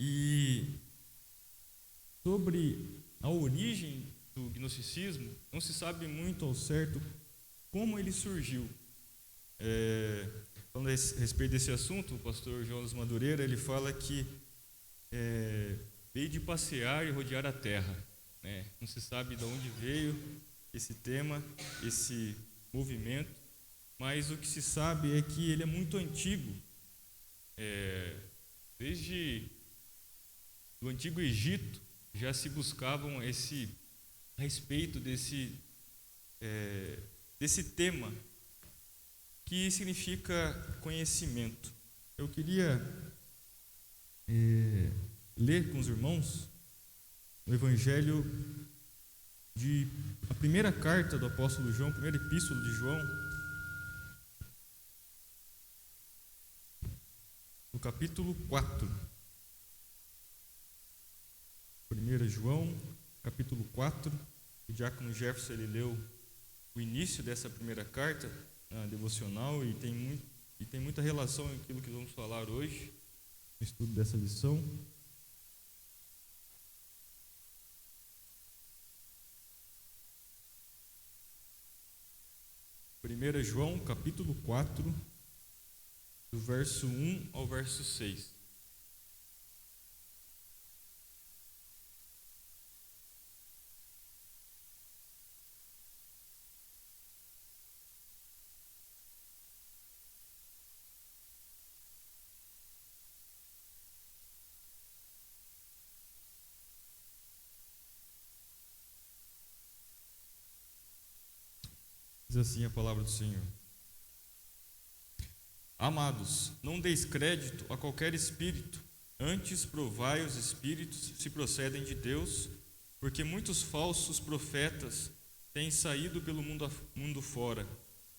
E sobre a origem do gnosticismo, não se sabe muito ao certo como ele surgiu. Falando a respeito desse assunto, o pastor Jonas Madureira, ele fala que veio de passear e rodear a terra, né? Não se sabe de onde veio esse tema, esse movimento, mas o que se sabe é que ele é muito antigo. Desde o Antigo Egito já se buscavam a respeito desse tema, que significa conhecimento. Eu queria ler com os irmãos o Evangelho a primeira carta do apóstolo João, a primeira epístola de João, no capítulo 4. 1 João, capítulo 4. O diácono Jefferson, ele leu o início dessa primeira carta, devocional, e tem muita relação com aquilo que vamos falar hoje, no estudo dessa lição. Primeira João, capítulo 4, do verso 1 ao verso 6. Diz assim a palavra do Senhor: Amados, não deis crédito a qualquer espírito, antes provai os espíritos se procedem de Deus, porque muitos falsos profetas têm saído pelo mundo fora.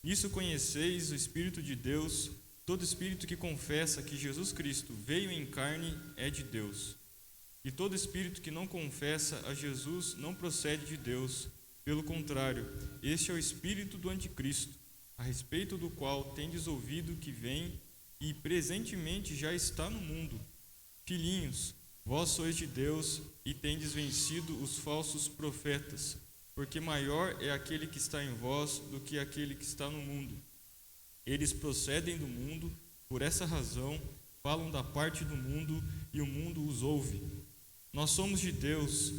Nisso conheceis o Espírito de Deus. Todo espírito que confessa que Jesus Cristo veio em carne é de Deus. E todo espírito que não confessa a Jesus não procede de Deus. Pelo contrário, este é o espírito do anticristo, a respeito do qual tendes ouvido que vem e presentemente já está no mundo. Filhinhos, vós sois de Deus e tendes vencido os falsos profetas, porque maior é aquele que está em vós do que aquele que está no mundo. Eles procedem do mundo, por essa razão falam da parte do mundo e o mundo os ouve. Nós somos de Deus.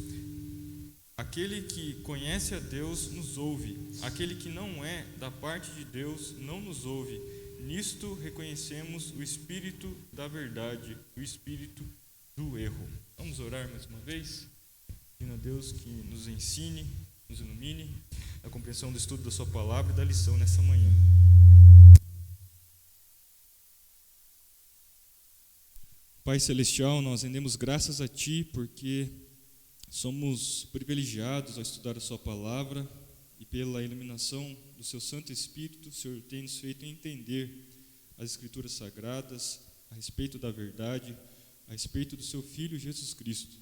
Aquele que conhece a Deus nos ouve. Aquele que não é da parte de Deus não nos ouve. Nisto reconhecemos o espírito da verdade, o espírito do erro. Vamos orar mais uma vez? Pedindo a Deus que nos ensine, nos ilumine a compreensão do estudo da sua palavra e da lição nessa manhã. Pai Celestial, nós rendemos graças a Ti porque somos privilegiados ao estudar a Sua palavra e pela iluminação do Seu Santo Espírito, o Senhor tem nos feito entender as Escrituras Sagradas a respeito da verdade, a respeito do Seu Filho Jesus Cristo.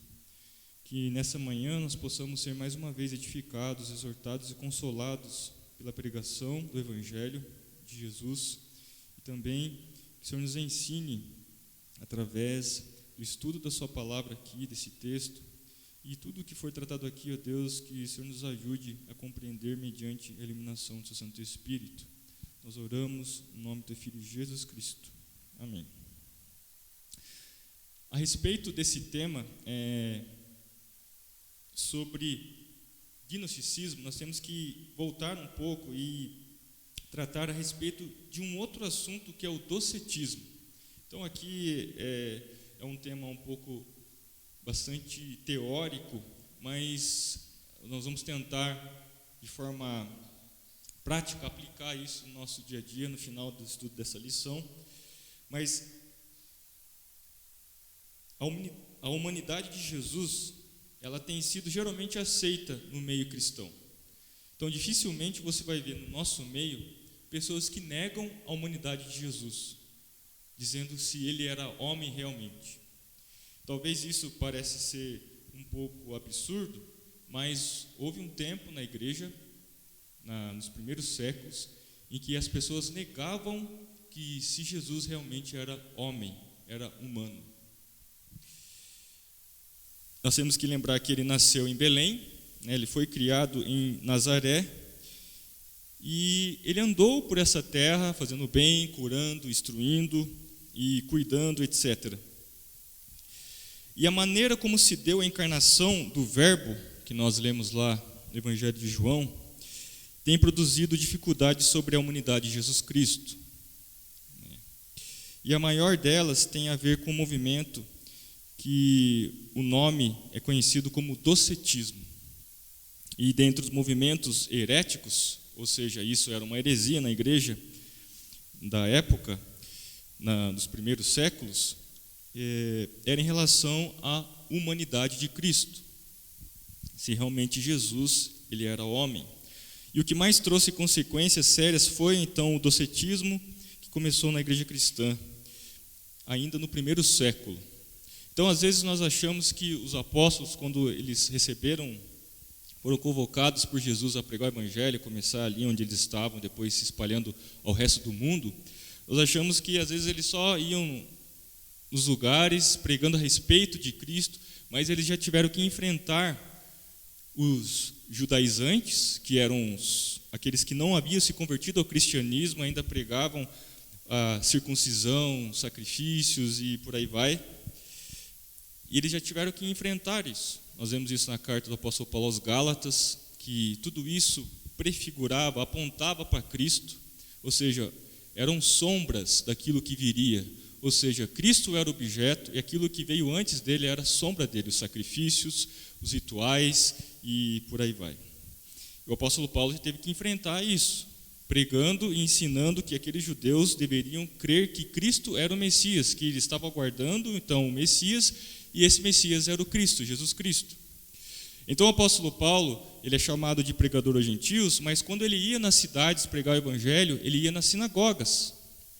Que nessa manhã nós possamos ser mais uma vez edificados, exortados e consolados pela pregação do Evangelho de Jesus e também que o Senhor nos ensine através do estudo da Sua palavra aqui, desse texto, e tudo o que for tratado aqui, ó Deus, que o Senhor nos ajude a compreender mediante a iluminação do Seu Santo Espírito. Nós oramos no nome do Teu Filho Jesus Cristo. Amém. A respeito desse tema, sobre gnosticismo, nós temos que voltar um pouco e tratar a respeito de um outro assunto que é o docetismo. Então aqui é um tema um pouco bastante teórico, mas nós vamos tentar de forma prática aplicar isso no nosso dia a dia, no final do estudo dessa lição. Mas a humanidade de Jesus, ela tem sido geralmente aceita no meio cristão. Então dificilmente você vai ver no nosso meio pessoas que negam a humanidade de Jesus, dizendo se ele era homem realmente. Talvez isso pareça ser um pouco absurdo, mas houve um tempo na igreja, nos primeiros séculos, em que as pessoas negavam que se Jesus realmente era homem, era humano. nós temos que lembrar que ele nasceu em Belém, né, ele foi criado em Nazaré, e ele andou por essa terra, fazendo bem, curando, instruindo e cuidando, etc. E a maneira como se deu a encarnação do Verbo, que nós lemos lá no Evangelho de João, tem produzido dificuldades sobre a humanidade de Jesus Cristo. E a maior delas tem a ver com um movimento que o nome é conhecido como docetismo. E dentre os movimentos heréticos, ou seja, isso era uma heresia na igreja da época, nos primeiros séculos, era em relação à humanidade de Cristo. Se realmente Jesus, ele era homem. E o que mais trouxe consequências sérias foi então o docetismo, que começou na igreja cristã, ainda no primeiro século. Então, às vezes nós achamos que os apóstolos, quando eles foram convocados por Jesus a pregar o evangelho, começar ali onde eles estavam, depois se espalhando ao resto do mundo, nós achamos que às vezes eles só iam nos lugares pregando a respeito de Cristo, mas eles já tiveram que enfrentar os judaizantes, que eram aqueles que não haviam se convertido ao cristianismo, ainda pregavam a circuncisão, sacrifícios e por aí vai. E eles já tiveram que enfrentar isso. Nós vemos isso na carta do apóstolo Paulo aos Gálatas, que tudo isso prefigurava, apontava para Cristo, ou seja, eram sombras daquilo que viria. Ou seja, Cristo era o objeto e aquilo que veio antes dele era a sombra dele, os sacrifícios, os rituais e por aí vai. O apóstolo Paulo teve que enfrentar isso, pregando e ensinando que aqueles judeus deveriam crer que Cristo era o Messias, que ele estava aguardando então o Messias, e esse Messias era o Cristo, Jesus Cristo. Então o apóstolo Paulo, ele é chamado de pregador aos gentios, mas quando ele ia nas cidades pregar o evangelho, ele ia nas sinagogas,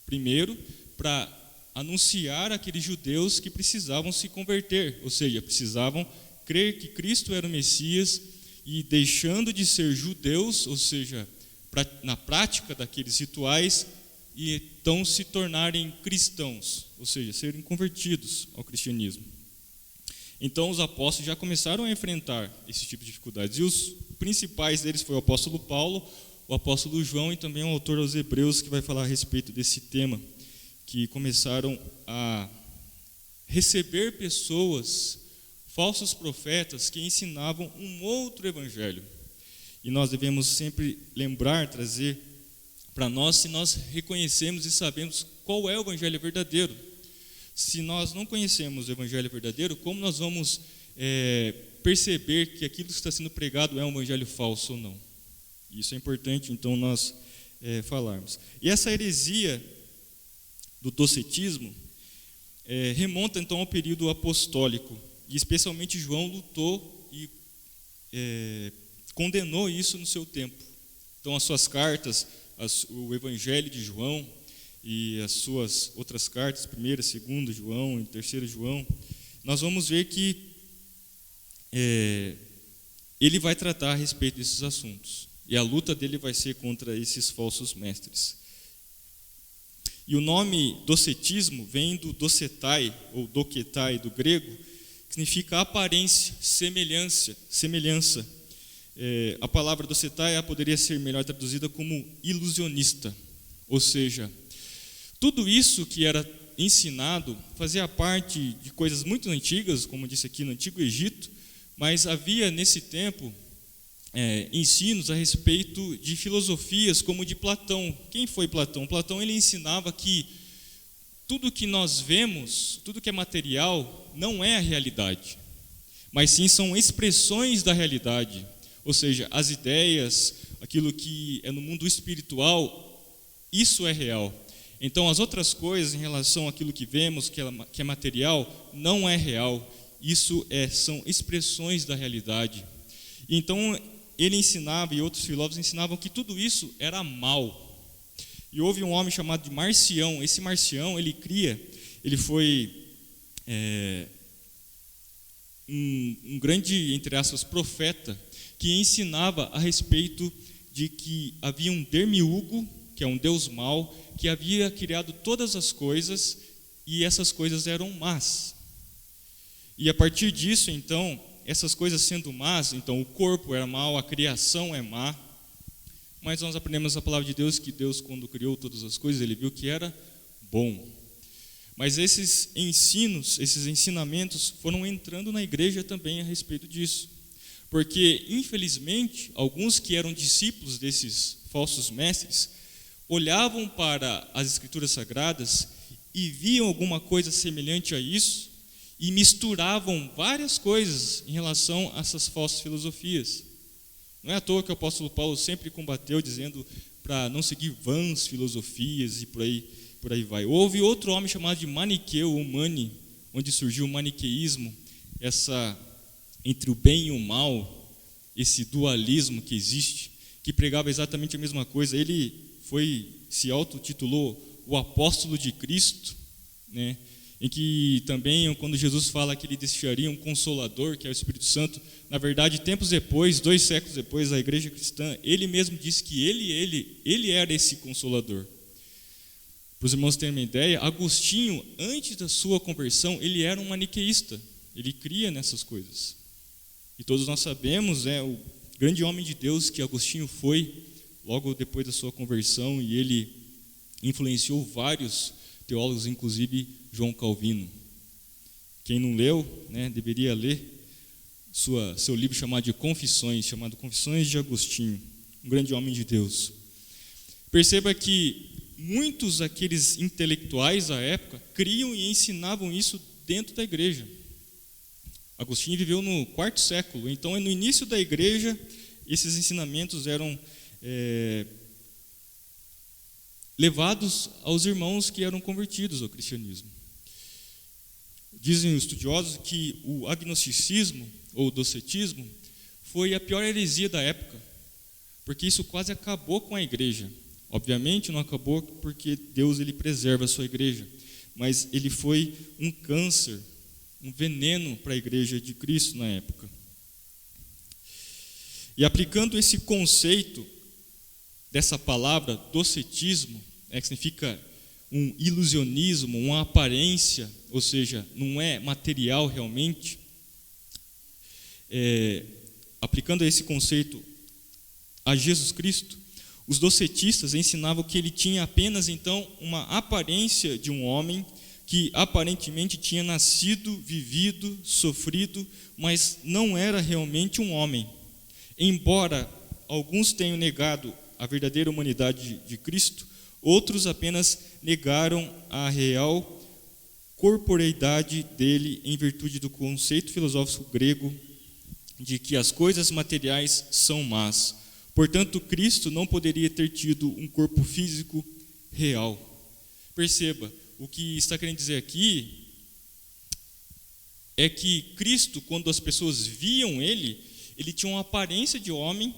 primeiro para anunciar àqueles judeus que precisavam se converter, ou seja, precisavam crer que Cristo era o Messias e deixando de ser judeus, ou seja, na prática daqueles rituais, e então se tornarem cristãos, ou seja, serem convertidos ao cristianismo. Então os apóstolos já começaram a enfrentar esse tipo de dificuldades, e os principais deles foi o apóstolo Paulo, o apóstolo João e também o autor aos Hebreus, que vai falar a respeito desse tema, que começaram a receber pessoas, falsos profetas, que ensinavam um outro evangelho. E nós devemos sempre lembrar, trazer para nós, se nós reconhecemos e sabemos qual é o evangelho verdadeiro. Se nós não conhecemos o evangelho verdadeiro, como nós vamos perceber que aquilo que está sendo pregado é um evangelho falso ou não? Isso é importante, então, nós falarmos. E essa heresia do docetismo remonta, então, ao período apostólico. E, especialmente, João lutou e condenou isso no seu tempo. Então, as suas cartas, o Evangelho de João e as suas outras cartas, 1ª, 2ª João e 3ª João, nós vamos ver que ele vai tratar a respeito desses assuntos. E a luta dele vai ser contra esses falsos mestres. E o nome docetismo vem do docetai, ou doketai, do grego, que significa aparência, semelhança. A palavra docetai poderia ser melhor traduzida como ilusionista, ou seja, tudo isso que era ensinado fazia parte de coisas muito antigas, como disse aqui, no Antigo Egito, mas havia nesse tempo ensinos a respeito de filosofias como de Platão. Quem foi Platão? Platão, ele ensinava que tudo que nós vemos, tudo que é material, não é a realidade, mas sim são expressões da realidade. Ou seja, as ideias, aquilo que é no mundo espiritual, isso é real. Então, as outras coisas em relação àquilo que vemos, que é material, não é real. Isso são expressões da realidade. Então, ele ensinava, e outros filósofos ensinavam, que tudo isso era mal. E houve um homem chamado de Marcião. Esse Marcião, ele foi um grande, entre aspas, profeta, que ensinava a respeito de que havia um demiurgo, que é um deus mau, que havia criado todas as coisas, e essas coisas eram más. E a partir disso, então, essas coisas sendo más, então o corpo era mau, a criação é má, mas nós aprendemos a palavra de Deus que Deus, quando criou todas as coisas, Ele viu que era bom. Mas esses ensinos, esses ensinamentos foram entrando na igreja também a respeito disso. Porque, infelizmente, alguns que eram discípulos desses falsos mestres olhavam para as Escrituras Sagradas e viam alguma coisa semelhante a isso e misturavam várias coisas em relação a essas falsas filosofias. Não é à toa que o apóstolo Paulo sempre combateu dizendo para não seguir vãs filosofias e por aí vai. Houve outro homem chamado de Maniqueu, ou Mani, onde surgiu o maniqueísmo, essa entre o bem e o mal, esse dualismo que existe, que pregava exatamente a mesma coisa. Ele se autotitulou o apóstolo de Cristo, né? Em que também, quando Jesus fala que ele deixaria um consolador, que é o Espírito Santo, na verdade, tempos depois, 2 séculos depois, a igreja cristã, ele mesmo disse que ele era esse consolador. Para os irmãos terem uma ideia, Agostinho, antes da sua conversão, ele era um maniqueísta, ele cria nessas coisas. E todos nós sabemos, o grande homem de Deus que Agostinho foi, logo depois da sua conversão, e ele influenciou vários teólogos, inclusive João Calvino. Quem não leu, deveria ler seu livro chamado Confissões de Agostinho, um grande homem de Deus. Perceba que muitos daqueles intelectuais da época criam e ensinavam isso dentro da igreja. Agostinho viveu no 4º século, então no início da igreja esses ensinamentos eram levados aos irmãos que eram convertidos ao cristianismo. Dizem os estudiosos que o agnosticismo ou docetismo foi a pior heresia da época, porque isso quase acabou com a igreja. Obviamente não acabou porque Deus ele preserva a sua igreja, mas ele foi um câncer, um veneno para a igreja de Cristo na época. E aplicando esse conceito dessa palavra docetismo, que significa um ilusionismo, uma aparência, ou seja, não é material realmente, aplicando esse conceito a Jesus Cristo, os docetistas ensinavam que ele tinha apenas então uma aparência de um homem que aparentemente tinha nascido, vivido, sofrido, mas não era realmente um homem. Embora alguns tenham negado a verdadeira humanidade de Cristo, outros apenas negaram a real corporeidade dele em virtude do conceito filosófico grego de que as coisas materiais são más. Portanto, Cristo não poderia ter tido um corpo físico real. Perceba, o que está querendo dizer aqui é que Cristo, quando as pessoas viam ele tinha uma aparência de homem,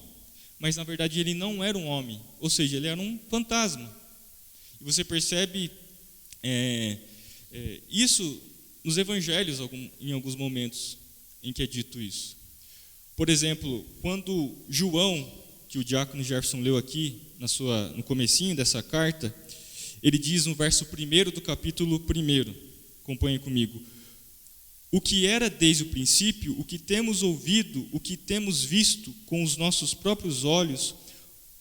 mas na verdade ele não era um homem, ou seja, ele era um fantasma. E você percebe isso nos evangelhos em alguns momentos em que é dito isso. Por exemplo, quando João, que o diácono Jefferson leu aqui no comecinho dessa carta, ele diz no verso 1 do capítulo 1, acompanhe comigo: o que era desde o princípio, o que temos ouvido, o que temos visto com os nossos próprios olhos,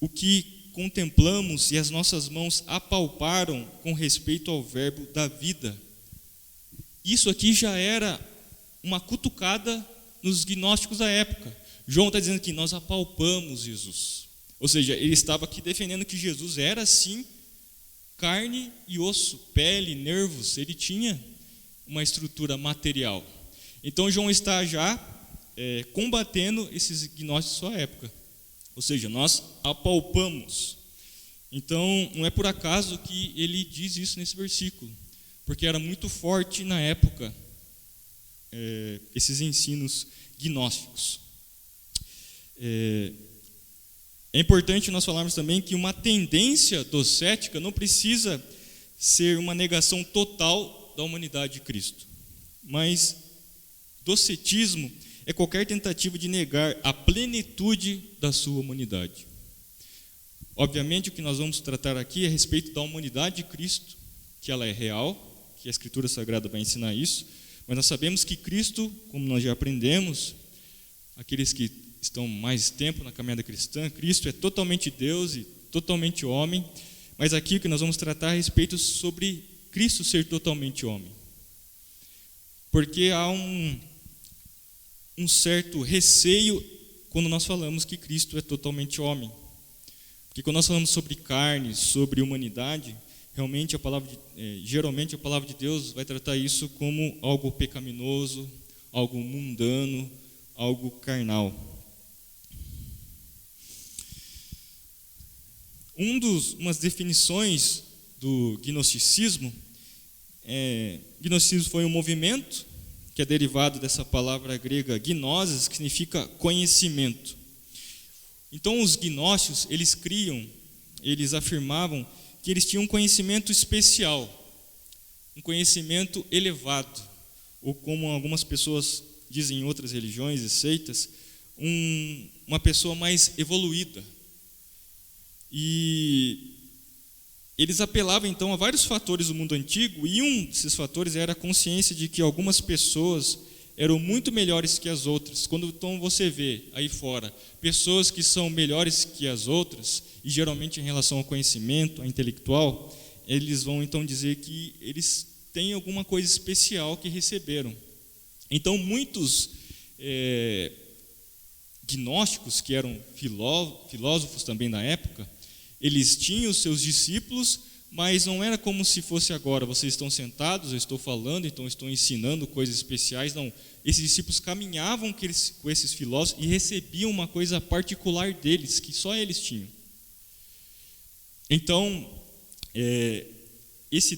o que contemplamos e as nossas mãos apalparam com respeito ao verbo da vida. Isso aqui já era uma cutucada nos gnósticos da época. João está dizendo que nós apalpamos Jesus. Ou seja, ele estava aqui defendendo que Jesus era sim carne e osso, pele, nervos, ele tinha uma estrutura material. Então João está já combatendo esses gnósticos da sua época. Ou seja, nós apalpamos. Então, não é por acaso que ele diz isso nesse versículo, porque era muito forte na época esses ensinos gnósticos. É importante nós falarmos também que uma tendência docética não precisa ser uma negação total da humanidade de Cristo, mas docetismo é qualquer tentativa de negar a plenitude da sua humanidade. Obviamente, o que nós vamos tratar aqui é a respeito da humanidade de Cristo, que ela é real, que a Escritura Sagrada vai ensinar isso, Mas nós sabemos que Cristo, como nós já aprendemos, aqueles que estão mais tempo na caminhada cristã, Cristo é totalmente Deus e totalmente homem, mas aqui que nós vamos tratar a respeito sobre Cristo ser totalmente homem. Porque há um certo receio quando nós falamos que Cristo é totalmente homem. Porque quando nós falamos sobre carne, sobre humanidade, realmente geralmente a palavra de Deus vai tratar isso como algo pecaminoso, algo mundano, algo carnal. Umas definições do gnosticismo, gnosticismo foi um movimento que é derivado dessa palavra grega gnosis, que significa conhecimento. Então os gnósticos, eles afirmavam que eles tinham um conhecimento especial, um conhecimento elevado, ou como algumas pessoas dizem em outras religiões e seitas, uma pessoa mais evoluída. E eles apelavam então a vários fatores do mundo antigo, e um desses fatores era a consciência de que algumas pessoas eram muito melhores que as outras. Quando então você vê aí fora pessoas que são melhores que as outras, e geralmente em relação ao conhecimento, ao intelectual, eles vão então dizer que eles têm alguma coisa especial que receberam. Então muitos gnósticos, que eram filósofos também na época, eles tinham os seus discípulos, mas não era como se fosse agora, vocês estão sentados, eu estou falando, então estou ensinando coisas especiais. Não, esses discípulos caminhavam com esses filósofos e recebiam uma coisa particular deles, que só eles tinham. Então, esse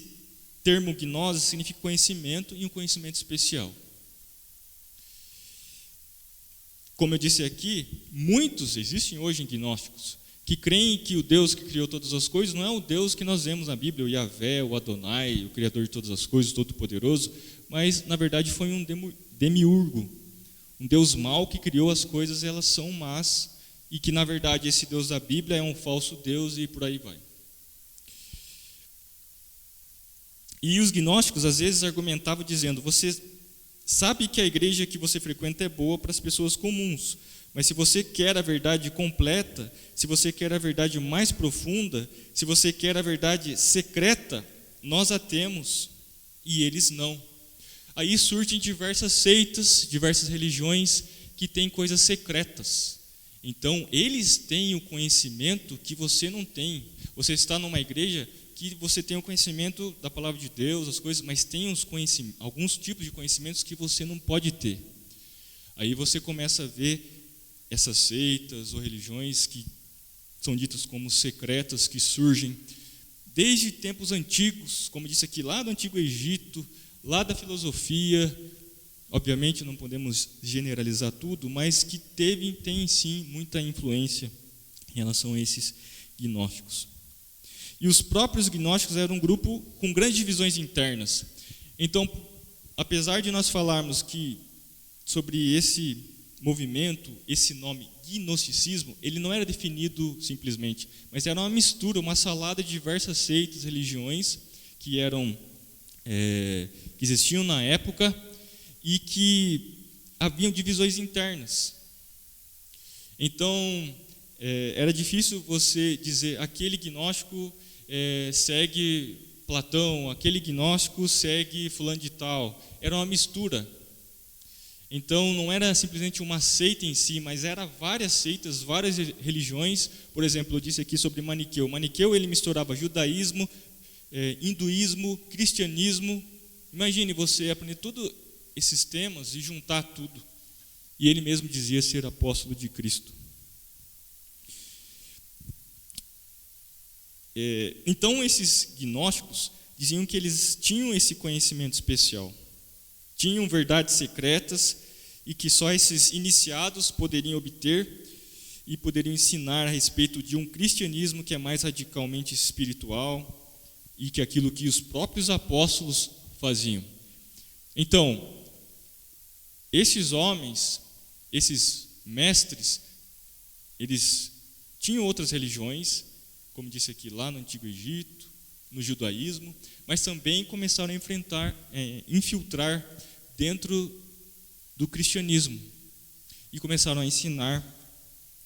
termo gnose significa conhecimento, e um conhecimento especial. Como eu disse aqui, existem hoje gnósticos, que creem que o Deus que criou todas as coisas não é o Deus que nós vemos na Bíblia, o Yahvé, o Adonai, o Criador de todas as coisas, o Todo-Poderoso, mas na verdade foi um demiurgo, um Deus mau que criou as coisas, elas são más, e que na verdade esse Deus da Bíblia é um falso Deus, e por aí vai. E os gnósticos às vezes argumentavam dizendo: você sabe que a igreja que você frequenta é boa para as pessoas comuns, mas se você quer a verdade completa, se você quer a verdade mais profunda, se você quer a verdade secreta, nós a temos e eles não. Aí surgem diversas seitas, diversas religiões que têm coisas secretas. Então, eles têm o conhecimento que você não tem. Você está numa igreja que você tem o conhecimento da palavra de Deus, as coisas, mas tem alguns tipos de conhecimentos que você não pode ter. Aí você começa a ver essas seitas ou religiões que são ditas como secretas, que surgem desde tempos antigos, como disse aqui, lá do Antigo Egito, lá da filosofia. Obviamente não podemos generalizar tudo, mas que tem sim muita influência em relação a esses gnósticos. E os próprios gnósticos eram um grupo com grandes divisões internas. Então, apesar de nós falarmos sobre esse movimento, esse nome gnosticismo, ele não era definido simplesmente, mas era uma mistura, uma salada de diversas seitas, religiões que existiam na época e que haviam divisões internas. Então, era difícil você dizer aquele gnóstico segue Platão, aquele gnóstico segue fulano de tal. Era uma mistura. Então, não era simplesmente uma seita em si, mas era várias seitas, várias religiões. Por exemplo, eu disse aqui sobre Maniqueu. O Maniqueu, ele misturava judaísmo, hinduísmo, cristianismo. Imagine você aprender todos esses temas e juntar tudo. E ele mesmo dizia ser apóstolo de Cristo. Então, esses gnósticos diziam que eles tinham esse conhecimento especial. Tinham verdades secretas e que só esses iniciados poderiam obter e poderiam ensinar a respeito de um cristianismo que é mais radicalmente espiritual e que aquilo que os próprios apóstolos faziam. Então, esses homens, esses mestres, eles tinham outras religiões, como disse aqui, lá no Antigo Egito, no judaísmo, mas também começaram a infiltrar dentro do cristianismo e começaram a ensinar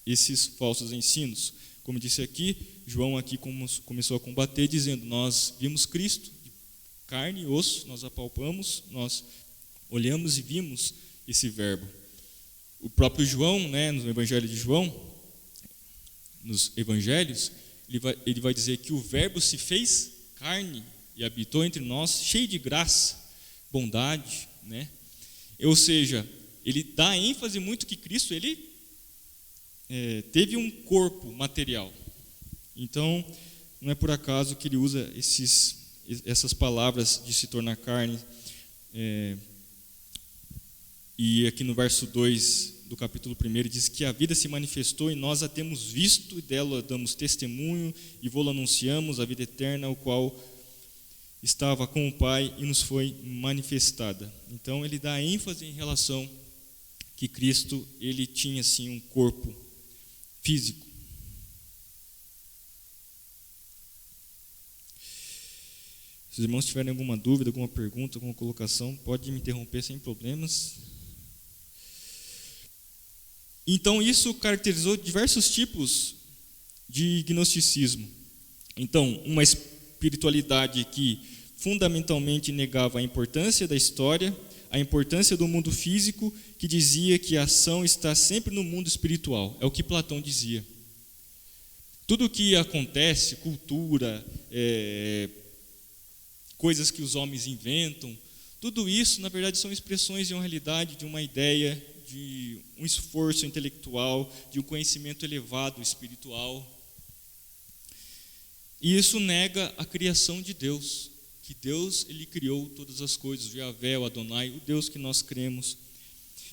esses falsos ensinos. Como disse aqui, João aqui começou a combater, dizendo: nós vimos Cristo, carne e osso, nós apalpamos, nós olhamos e vimos esse verbo. O próprio João, no Evangelho de João, nos Evangelhos, ele vai dizer que o verbo se fez carne e habitou entre nós, cheio de graça, bondade, Ou seja, ele dá ênfase muito que Cristo, ele teve um corpo material. Então, não é por acaso que ele usa essas palavras de se tornar carne. E aqui no verso 2 do capítulo 1 diz que a vida se manifestou e nós a temos visto, e dela damos testemunho e vô-la anunciamos, a vida eterna, o qual estava com o Pai e nos foi manifestada. Então ele dá ênfase em relação que Cristo, ele tinha sim um corpo físico. Se os irmãos tiverem alguma dúvida, alguma pergunta, alguma colocação, pode me interromper sem problemas. Então isso caracterizou diversos tipos de gnosticismo. Então, uma espiritualidade que fundamentalmente negava a importância da história, a importância do mundo físico, que dizia que a ação está sempre no mundo espiritual. É o que Platão dizia. Tudo o que acontece, cultura, coisas que os homens inventam, tudo isso, na verdade, são expressões de uma realidade, de uma ideia, de um esforço intelectual, de um conhecimento elevado espiritual. E isso nega a criação de Deus, que Deus, ele criou todas as coisas, o Yahvé, o Adonai, o Deus que nós cremos.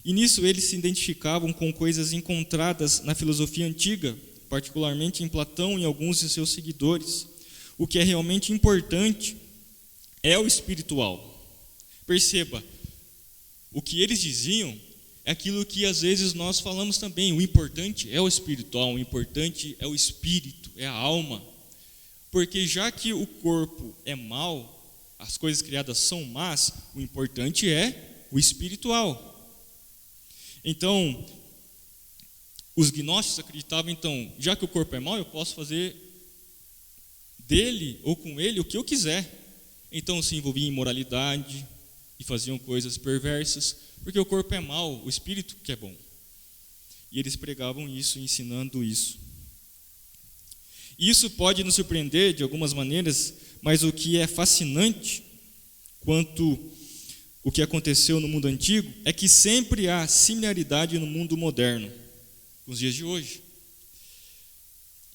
E nisso eles se identificavam com coisas encontradas na filosofia antiga, particularmente em Platão e alguns de seus seguidores. O que é realmente importante é o espiritual. Perceba, o que eles diziam é aquilo que às vezes nós falamos também. O importante é o espiritual, o importante é o espírito, é a alma. Porque já que o corpo é mau, as coisas criadas são más, o importante é o espiritual. Então, os gnósticos acreditavam, então, já que o corpo é mau, eu posso fazer dele ou com ele o que eu quiser. Então se envolviam em imoralidade e faziam coisas perversas, porque o corpo é mau, o espírito que é bom. E eles pregavam isso, ensinando isso. Isso pode nos surpreender de algumas maneiras, mas o que é fascinante quanto o que aconteceu no mundo antigo é que sempre há similaridade no mundo moderno, com os dias de hoje.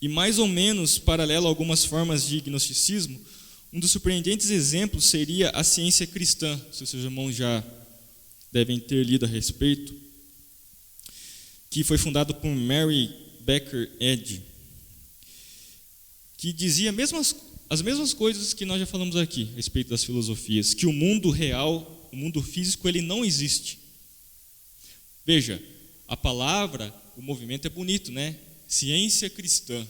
E mais ou menos paralelo a algumas formas de gnosticismo, um dos surpreendentes exemplos seria a ciência cristã, se os seus irmãos já devem ter lido a respeito, que foi fundado por Mary Baker Eddy, que dizia as mesmas coisas que nós já falamos aqui, a respeito das filosofias, que o mundo real, o mundo físico, ele não existe. Veja, a palavra, o movimento é bonito, Ciência cristã.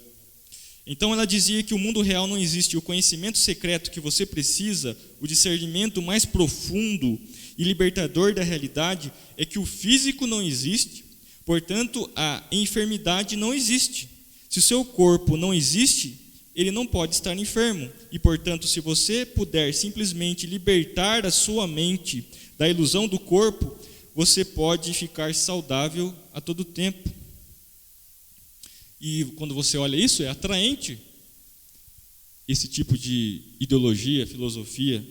Então ela dizia que o mundo real não existe, o conhecimento secreto que você precisa, o discernimento mais profundo e libertador da realidade é que o físico não existe, portanto a enfermidade não existe. Se o seu corpo não existe, ele não pode estar enfermo. E portanto, se você puder simplesmente libertar a sua mente da ilusão do corpo, você pode ficar saudável a todo tempo. E quando você olha isso, é atraente esse tipo de ideologia, filosofia,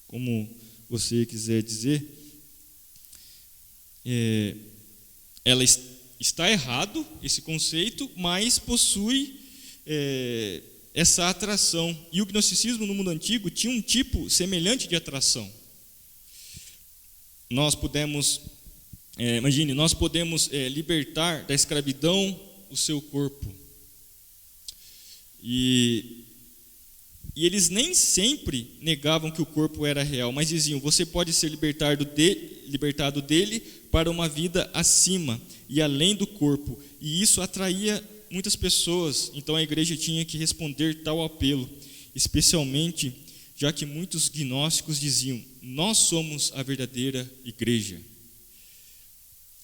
como você quiser dizer. Ela está errado, esse conceito, mas possui essa atração. E o gnosticismo no mundo antigo tinha um tipo semelhante de atração. Nós podemos libertar da escravidão o seu corpo. E eles nem sempre negavam que o corpo era real, mas diziam: você pode ser libertado dele para uma vida acima e além do corpo. E isso atraía muitas pessoas. Então a igreja tinha que responder tal apelo, especialmente já que muitos gnósticos diziam: nós somos a verdadeira igreja.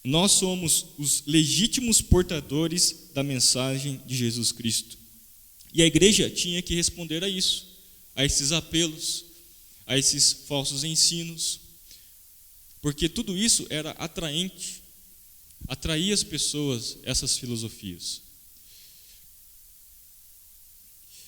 Nós somos os legítimos portadores da mensagem de Jesus Cristo. E a igreja tinha que responder a isso, a esses apelos, a esses falsos ensinos, porque tudo isso era atraente, atraía as pessoas, essas filosofias.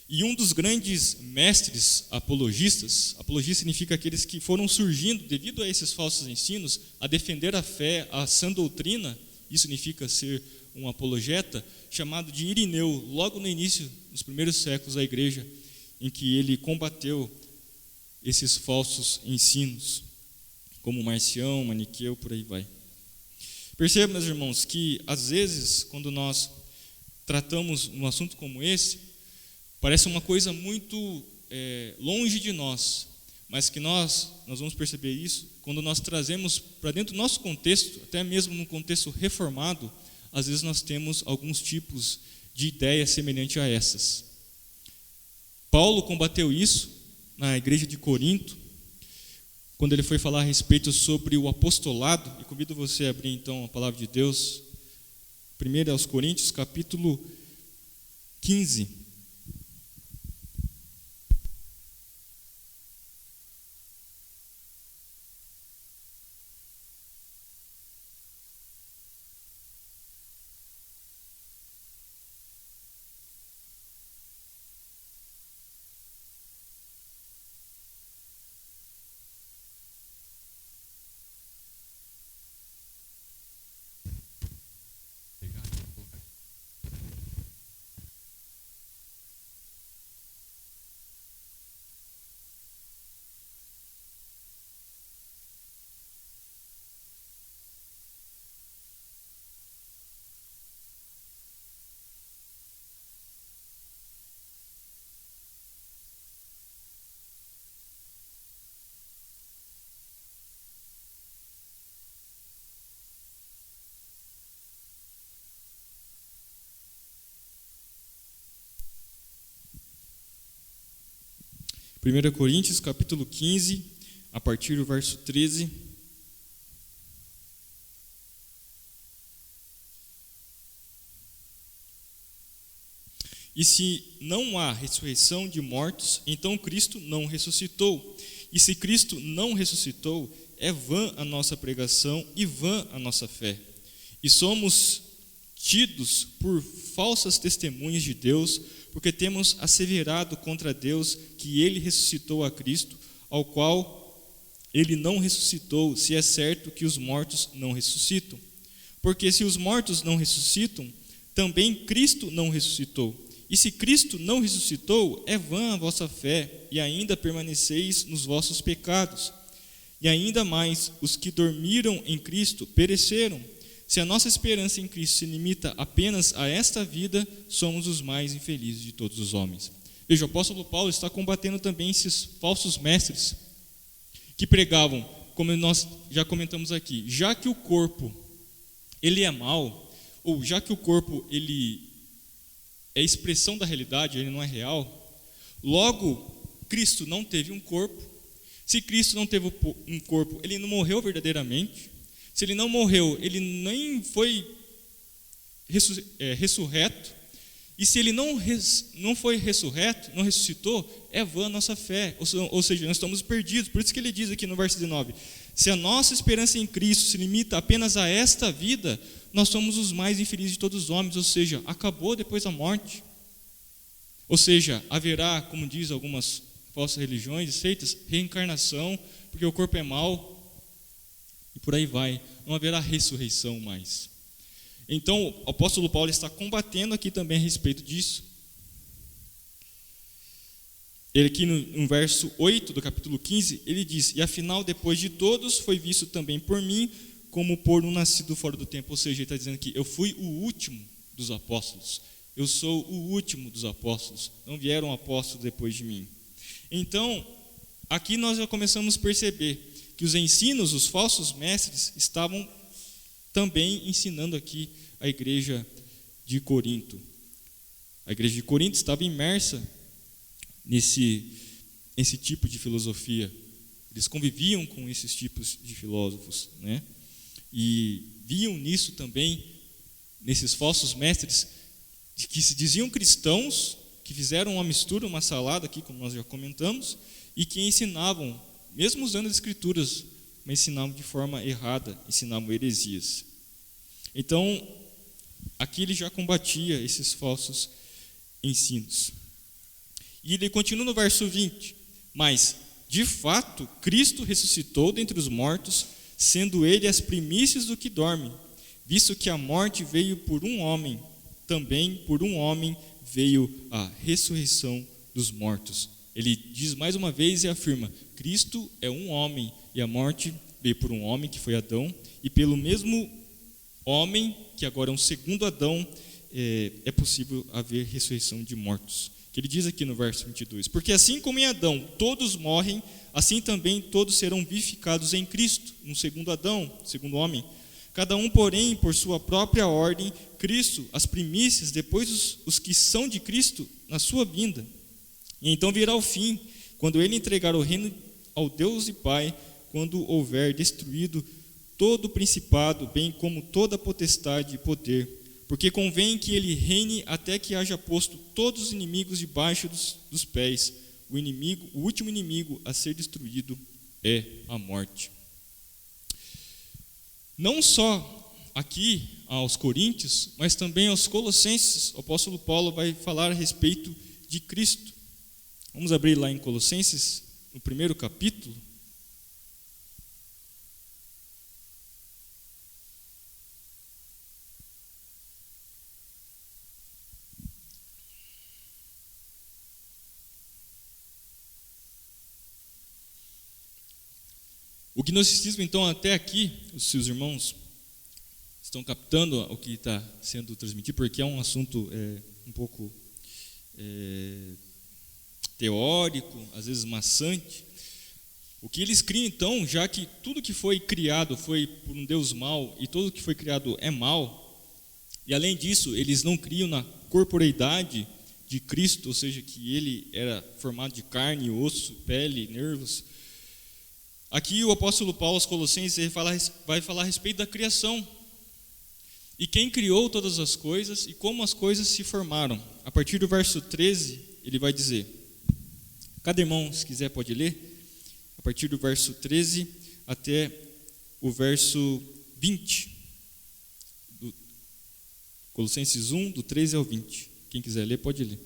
E um dos grandes mestres apologistas, apologista significa aqueles que foram surgindo devido a esses falsos ensinos, a defender a fé, a sã doutrina, isso significa ser um apologeta, chamado de Irineu, logo no início, nos primeiros séculos da igreja, em que ele combateu esses falsos ensinos, como Marcião, Maniqueu, por aí vai. Perceba, meus irmãos, que às vezes, quando nós tratamos um assunto como esse, parece uma coisa muito longe de nós, mas que nós vamos perceber isso quando nós trazemos para dentro do nosso contexto, até mesmo no contexto reformado, às vezes nós temos alguns tipos de ideias semelhantes a essas. Paulo combateu isso na igreja de Corinto, quando ele foi falar a respeito sobre o apostolado, e convido você a abrir então a palavra de Deus, 1 aos Coríntios, capítulo 15. Primeira Coríntios, capítulo 15, a partir do verso 13. E se não há ressurreição de mortos, então Cristo não ressuscitou. E se Cristo não ressuscitou, é vã a nossa pregação e vã a nossa fé. E somos tidos por falsas testemunhas de Deus, porque temos asseverado contra Deus que ele ressuscitou a Cristo, ao qual ele não ressuscitou, se é certo que os mortos não ressuscitam. Porque se os mortos não ressuscitam, também Cristo não ressuscitou. E se Cristo não ressuscitou, é vã a vossa fé, e ainda permaneceis nos vossos pecados. E ainda mais, os que dormiram em Cristo pereceram. Se a nossa esperança em Cristo se limita apenas a esta vida, somos os mais infelizes de todos os homens. Veja, o apóstolo Paulo está combatendo também esses falsos mestres que pregavam, como nós já comentamos aqui, já que o corpo ele é mau, ou já que o corpo ele é expressão da realidade, ele não é real, logo Cristo não teve um corpo. Se Cristo não teve um corpo, ele não morreu verdadeiramente. Se ele não morreu, ele nem foi ressurreto. E se ele não foi ressurreto, não ressuscitou, é vã a nossa fé. Ou seja, nós estamos perdidos. Por isso que ele diz aqui no verso 19: se a nossa esperança em Cristo se limita apenas a esta vida, nós somos os mais infelizes de todos os homens. Ou seja, acabou depois da morte. Ou seja, haverá, como diz algumas falsas religiões e seitas, reencarnação, porque o corpo é mau. E por aí vai, não haverá ressurreição mais. Então, o apóstolo Paulo está combatendo aqui também a respeito disso. Ele aqui no verso 8 do capítulo 15, ele diz: e afinal, depois de todos, foi visto também por mim, como por um nascido fora do tempo. Ou seja, ele está dizendo que eu fui o último dos apóstolos. Eu sou o último dos apóstolos. Não vieram apóstolos depois de mim. Então, aqui nós já começamos a perceber que os ensinos, os falsos mestres, estavam também ensinando aqui a igreja de Corinto. A igreja de Corinto estava imersa esse tipo de filosofia, eles conviviam com esses tipos de filósofos, né? E viam nisso também, nesses falsos mestres, que se diziam cristãos, que fizeram uma mistura, uma salada aqui, como nós já comentamos, e que ensinavam, mesmo usando as escrituras, mas ensinavam de forma errada, ensinavam heresias. Então, aqui ele já combatia esses falsos ensinos. E ele continua no verso 20: mas, de fato, Cristo ressuscitou dentre os mortos, sendo ele as primícias do que dorme, visto que a morte veio por um homem, também por um homem veio a ressurreição dos mortos. Ele diz mais uma vez e afirma: Cristo é um homem, e a morte veio por um homem, que foi Adão, e pelo mesmo homem, que agora é um segundo Adão, é possível haver ressurreição de mortos. Que ele diz aqui no verso 22: porque assim como em Adão todos morrem, assim também todos serão vivificados em Cristo, um segundo Adão, segundo homem. Cada um, porém, por sua própria ordem, Cristo, as primícias, depois os que são de Cristo, na sua vinda. E então virá o fim, quando ele entregar o reino ao Deus e Pai, quando houver destruído todo o principado, bem como toda a potestade e poder, porque convém que ele reine até que haja posto todos os inimigos debaixo dos pés. O último inimigo a ser destruído é a morte. Não só aqui aos Coríntios, mas também aos Colossenses, o apóstolo Paulo vai falar a respeito de Cristo. Vamos abrir lá em Colossenses, no primeiro capítulo. O gnosticismo, então, até aqui, os seus irmãos estão captando o que está sendo transmitido, porque é um assunto um pouco teórico, às vezes maçante. O que eles criam, então, já que tudo que foi criado foi por um Deus mau, e tudo que foi criado é mau, e além disso, eles não criam na corporeidade de Cristo, ou seja, que ele era formado de carne, osso, pele, nervos. Aqui o apóstolo Paulo aos Colossenses ele vai falar a respeito da criação. E quem criou todas as coisas e como as coisas se formaram. A partir do verso 13, ele vai dizer. Cada irmão, se quiser, pode ler. A partir do verso 13 até o verso 20. Colossenses 1, do 13 ao 20. Quem quiser ler, pode ler.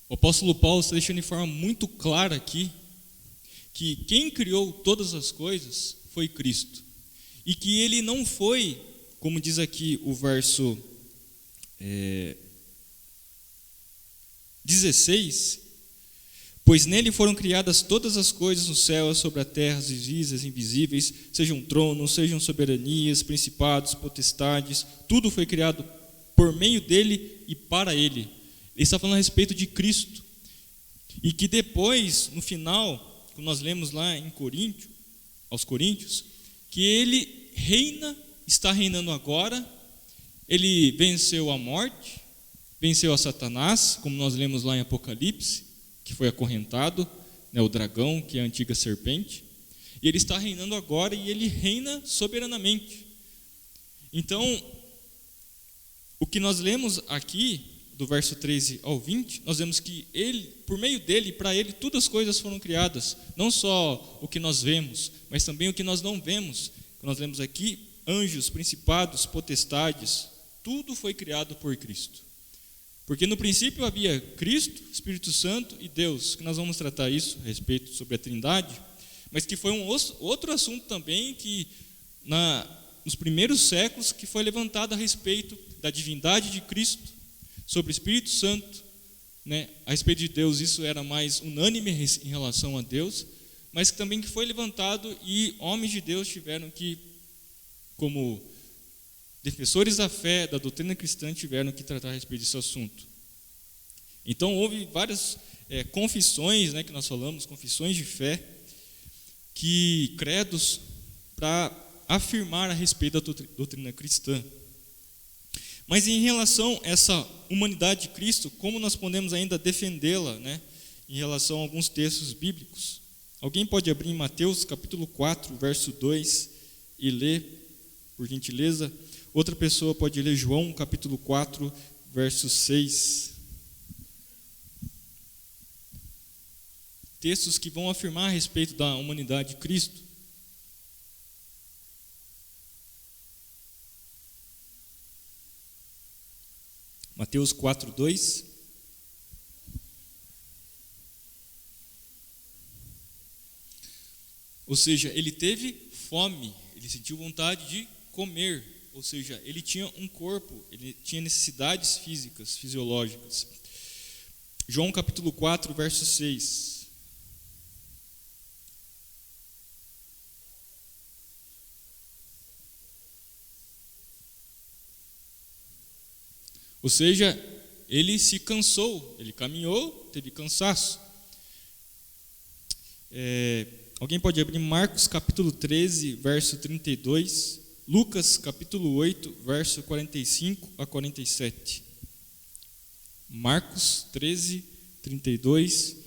O apóstolo Paulo está deixando de forma muito clara aqui que quem criou todas as coisas foi Cristo. E que ele não foi, como diz aqui o verso 16, pois nele foram criadas todas as coisas no céu, sobre a terra, as visíveis, invisíveis, sejam tronos, sejam soberanias, principados, potestades, tudo foi criado por meio dele e para ele. Ele está falando a respeito de Cristo. E que depois, no final, como nós lemos lá em Coríntios, aos Coríntios, que ele reina, está reinando agora. Ele venceu a morte, venceu a Satanás, como nós lemos lá em Apocalipse, que foi acorrentado, né, o dragão, que é a antiga serpente. E ele está reinando agora e ele reina soberanamente. Então, o que nós lemos aqui, do verso 13 ao 20, nós vemos que ele, por meio dele, para ele, todas as coisas foram criadas. Não só o que nós vemos, mas também o que nós não vemos. Nós lemos aqui, anjos, principados, potestades, tudo foi criado por Cristo. Porque no princípio havia Cristo, Espírito Santo e Deus, que nós vamos tratar isso, a respeito sobre a Trindade, mas que foi um outro assunto também que, nos primeiros séculos, que foi levantado a respeito da divindade de Cristo, sobre o Espírito Santo, né? A respeito de Deus, isso era mais unânime em relação a Deus, mas também que foi levantado e homens de Deus tiveram que, como defensores da fé, da doutrina cristã, tiveram que tratar a respeito desse assunto. Então houve várias confissões, né, que nós falamos, confissões de fé, que credos para afirmar a respeito da doutrina cristã. Mas em relação a essa humanidade de Cristo, como nós podemos ainda defendê-la, né, em relação a alguns textos bíblicos? Alguém pode abrir em Mateus capítulo 4, verso 2 e ler, por gentileza? Outra pessoa pode ler João capítulo 4, verso 6. Textos que vão afirmar a respeito da humanidade de Cristo. Mateus 4, 2. Ou seja, ele teve fome, ele sentiu vontade de comer, ou seja, ele tinha um corpo, ele tinha necessidades físicas, fisiológicas. João capítulo 4, verso 6. Ou seja, ele se cansou, ele caminhou, teve cansaço. Alguém pode abrir Marcos capítulo 13, verso 32, Lucas capítulo 8, verso 45 a 47. Marcos 13, 32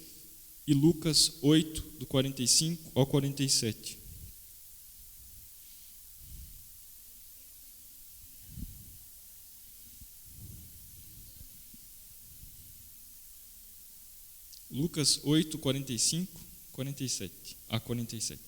e Lucas 8, do 45 ao 47. Lucas 8, 45, 47 a 47.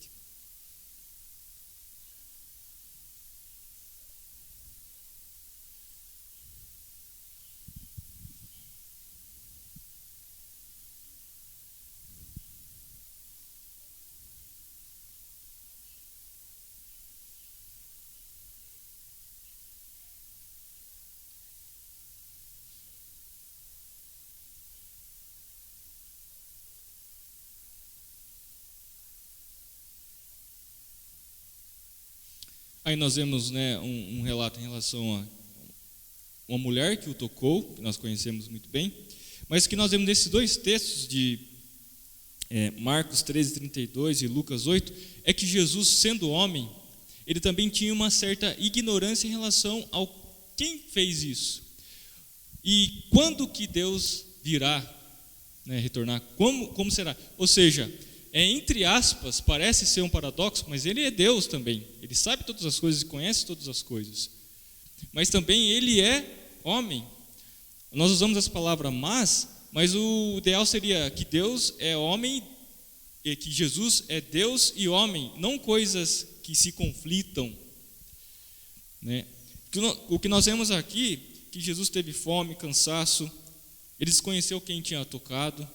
Aí nós vemos, né, um relato em relação a uma mulher que o tocou, que nós conhecemos muito bem, mas o que nós vemos nesses dois textos de Marcos 13, 32 e Lucas 8, é que Jesus, sendo homem, ele também tinha uma certa ignorância em relação ao quem fez isso. E quando que Deus virá, né, retornar, como será? Ou seja, entre aspas, parece ser um paradoxo, mas ele é Deus também. Ele sabe todas as coisas e conhece todas as coisas. Mas também ele é homem. Nós usamos essa palavra mas o ideal seria que Deus é homem, e que Jesus é Deus e homem, não coisas que se conflitam, né? O que nós vemos aqui, que Jesus teve fome, cansaço, ele desconheceu quem tinha tocado,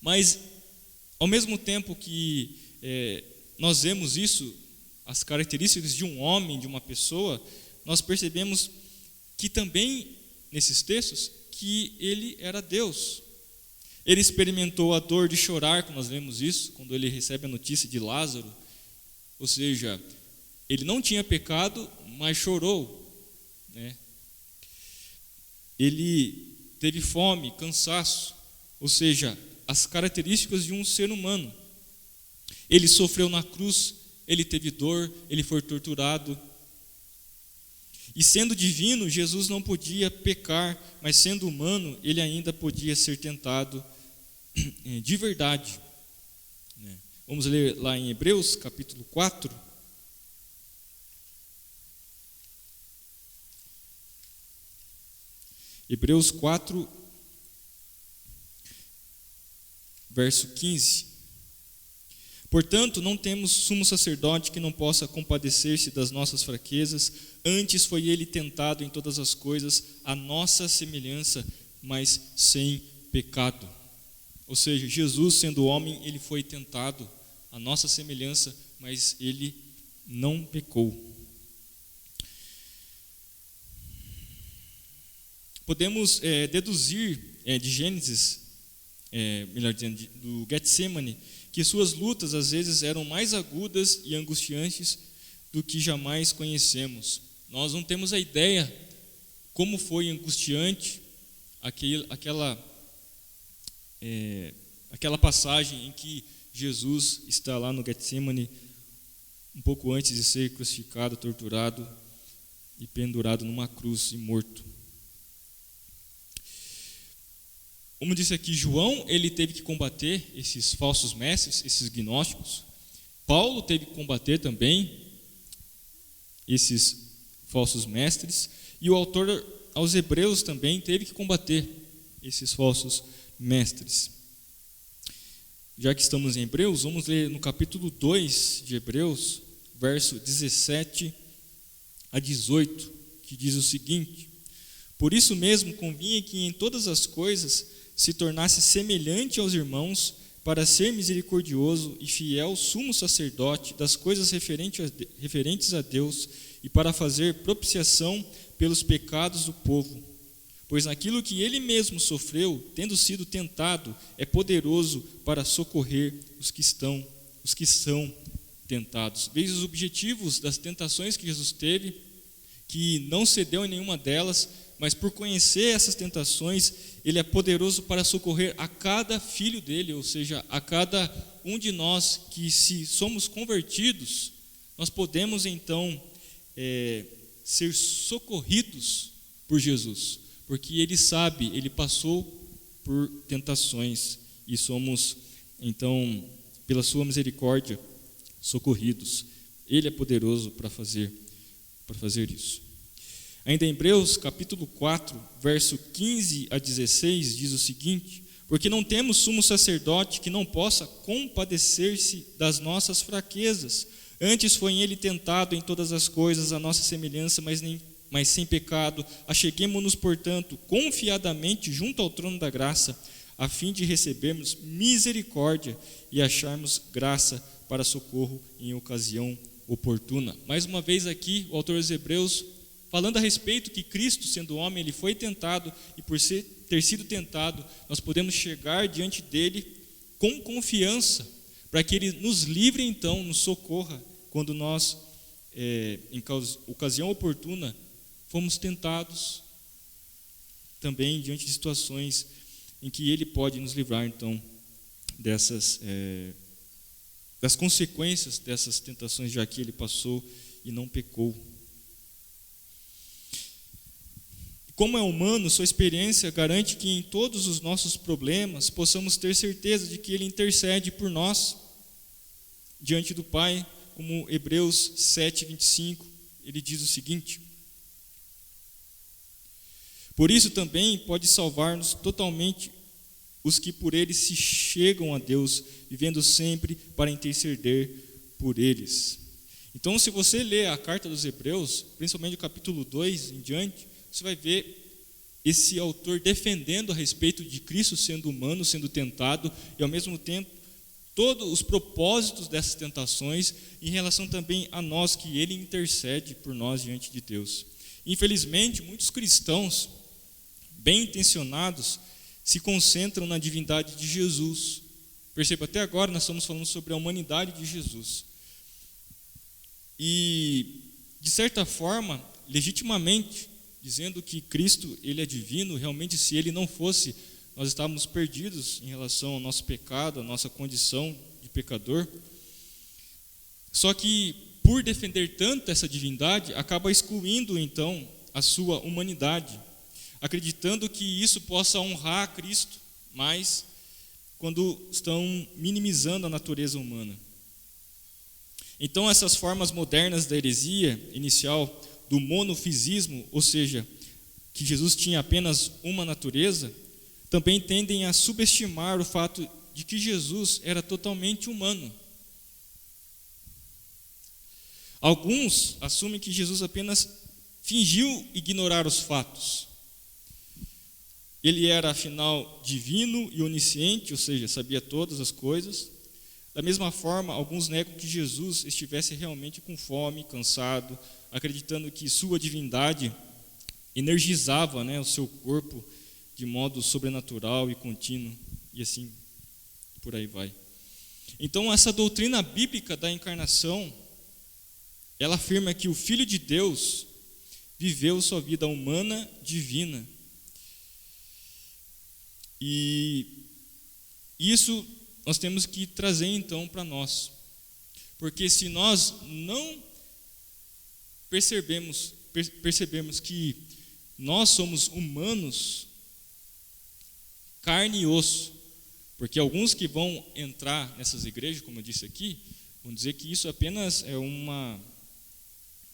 mas ao mesmo tempo que nós vemos isso, as características de um homem, de uma pessoa, nós percebemos que também, nesses textos, que ele era Deus. Ele experimentou a dor de chorar, como nós vemos isso, quando ele recebe a notícia de Lázaro. Ou seja, ele não tinha pecado, mas chorou, né? Ele teve fome, cansaço, ou seja, as características de um ser humano. Ele sofreu na cruz ele teve dor, ele foi torturado. E sendo divino, Jesus não podia pecar, mas sendo humano, ele ainda podia ser tentado de verdade. Vamos ler lá em Hebreus, capítulo 4. Hebreus 4, verso 15. Portanto, não temos sumo sacerdote que não possa compadecer-se das nossas fraquezas, antes foi ele tentado em todas as coisas, a nossa semelhança, mas sem pecado. Ou seja, Jesus, sendo homem, ele foi tentado, a nossa semelhança, mas ele não pecou. Podemos deduzir de Gênesis, melhor dizendo, do Getsemane, que suas lutas às vezes eram mais agudas e angustiantes do que jamais conhecemos. Nós não temos a ideia como foi angustiante aquela passagem em que Jesus está lá no Getsemane, um pouco antes de ser crucificado, torturado e pendurado numa cruz e morto. Como disse aqui, João, ele teve que combater esses falsos mestres, esses gnósticos. Paulo teve que combater também esses falsos mestres. E o autor aos Hebreus também teve que combater esses falsos mestres. Já que estamos em Hebreus, vamos ler no capítulo 2 de Hebreus, verso 17 a 18, que diz o seguinte: por isso mesmo convinha que em todas as coisas se tornasse semelhante aos irmãos, para ser misericordioso e fiel sumo sacerdote das coisas referentes a Deus e para fazer propiciação pelos pecados do povo. Pois naquilo que ele mesmo sofreu, tendo sido tentado, é poderoso para socorrer os que são tentados. Veja os objetivos das tentações que Jesus teve, que não cedeu em nenhuma delas, mas por conhecer essas tentações, ele é poderoso para socorrer a cada filho dele, ou seja, a cada um de nós que, se somos convertidos, nós podemos então ser socorridos por Jesus, porque ele sabe, ele passou por tentações e somos então, pela sua misericórdia, socorridos. Ele é poderoso para fazer isso. Ainda em Hebreus, capítulo 4, verso 15 a 16, diz o seguinte: porque não temos sumo sacerdote que não possa compadecer-se das nossas fraquezas, antes foi ele tentado em todas as coisas, a nossa semelhança, mas sem pecado. Acheguemo-nos, portanto, confiadamente junto ao trono da graça, a fim de recebermos misericórdia e acharmos graça para socorro em ocasião oportuna. Mais uma vez aqui, o autor dos Hebreus falando a respeito que Cristo, sendo homem, ele foi tentado, e por ter sido tentado, nós podemos chegar diante dele com confiança, para que ele nos livre então, nos socorra, quando nós, em ocasião oportuna, fomos tentados também diante de situações em que ele pode nos livrar então das consequências dessas tentações, já que ele passou e não pecou. Como é humano, sua experiência garante que em todos os nossos problemas possamos ter certeza de que ele intercede por nós diante do Pai, como Hebreus 7:25, ele diz o seguinte: por isso também pode salvar-nos totalmente os que por ele se chegam a Deus, vivendo sempre para interceder por eles. Então, se você ler a carta dos Hebreus, principalmente o capítulo 2 em diante, você vai ver esse autor defendendo a respeito de Cristo sendo humano, sendo tentado, e ao mesmo tempo todos os propósitos dessas tentações em relação também a nós, que ele intercede por nós diante de Deus. Infelizmente, muitos cristãos bem intencionados se concentram na divindade de Jesus. Perceba, até agora nós estamos falando sobre a humanidade de Jesus. E, de certa forma, legitimamente, dizendo que Cristo, ele é divino, realmente se ele não fosse, nós estávamos perdidos em relação ao nosso pecado, à nossa condição de pecador. Só que, por defender tanto essa divindade, acaba excluindo, então, a sua humanidade, acreditando que isso possa honrar a Cristo, mas quando estão minimizando a natureza humana. Então, essas formas modernas da heresia inicial, do monofisismo, ou seja, que Jesus tinha apenas uma natureza, também tendem a subestimar o fato de que Jesus era totalmente humano. Alguns assumem que Jesus apenas fingiu ignorar os fatos. Ele era, afinal, divino e onisciente, ou seja, sabia todas as coisas. Da mesma forma, alguns negam que Jesus estivesse realmente com fome, cansado, acreditando que sua divindade energizava, o seu corpo de modo sobrenatural e contínuo, e assim por aí vai. Então, essa doutrina bíblica da encarnação, ela afirma que o Filho de Deus viveu sua vida humana divina. E isso nós temos que trazer então para nós. Porque se nós não percebemos que nós somos humanos, carne e osso, porque alguns que vão entrar nessas igrejas, como eu disse aqui, vão dizer que isso apenas é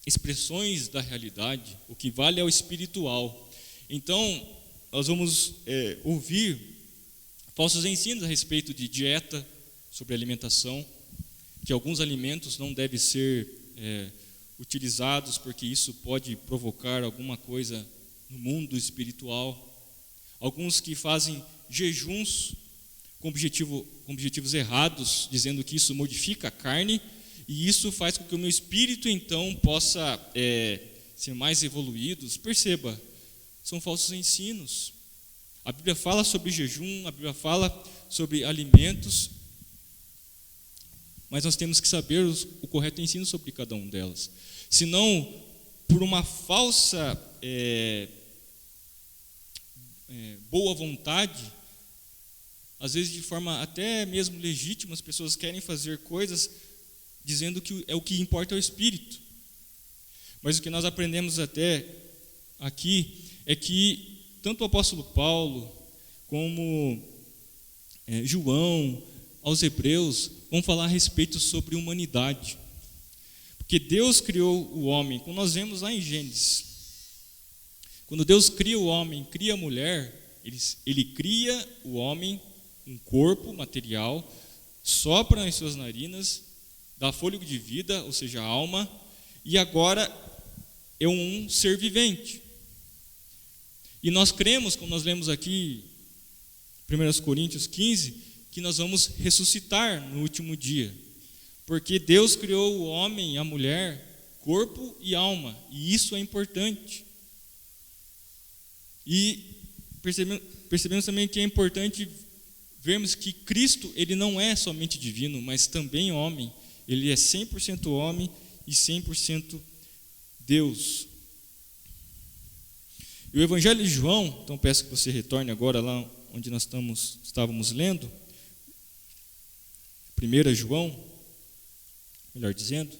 expressões da realidade, o que vale é o espiritual. Então, nós vamos ouvir falsos ensinos a respeito de dieta, sobre alimentação, que alguns alimentos não devem ser utilizados porque isso pode provocar alguma coisa no mundo espiritual. Alguns que fazem jejuns com objetivos errados, dizendo que isso modifica a carne, e isso faz com que o meu espírito, então, possa ser mais evoluído. Perceba, são falsos ensinos. A Bíblia fala sobre jejum, a Bíblia fala sobre alimentos, mas nós temos que saber o correto ensino sobre cada um delas. Senão, por uma falsa boa vontade, às vezes de forma até mesmo legítima, as pessoas querem fazer coisas dizendo que o que importa é o espírito. Mas o que nós aprendemos até aqui é que tanto o apóstolo Paulo como João, aos Hebreus, vão falar a respeito sobre humanidade. Porque Deus criou o homem, como nós vemos lá em Gênesis. Quando Deus cria o homem, cria a mulher, ele cria o homem, um corpo material, sopra nas suas narinas, dá fôlego de vida, ou seja, a alma, e agora é um ser vivente. E nós cremos, como nós lemos aqui, 1 Coríntios 15, que nós vamos ressuscitar no último dia. Porque Deus criou o homem e a mulher, corpo e alma, e isso é importante. E percebemos também que é importante vermos que Cristo, ele não é somente divino, mas também homem. Ele é 100% homem e 100% Deus. E o Evangelho de João, então peço que você retorne agora lá onde nós estávamos lendo, 1 João, melhor dizendo,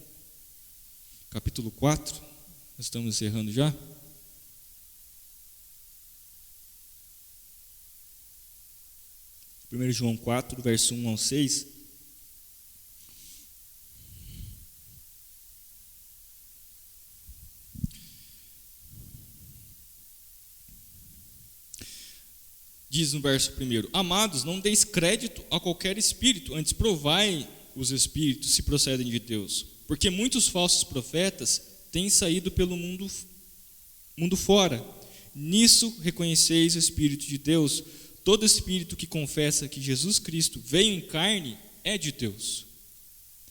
capítulo 4, nós estamos encerrando já. Primeiro João 4, verso 1 ao 6. Diz no verso 1: Amados, não deis crédito a qualquer espírito, antes provai os espíritos se procedem de Deus, porque muitos falsos profetas têm saído pelo mundo fora. Nisso reconheceis o Espírito de Deus. Todo espírito que confessa que Jesus Cristo veio em carne é de Deus.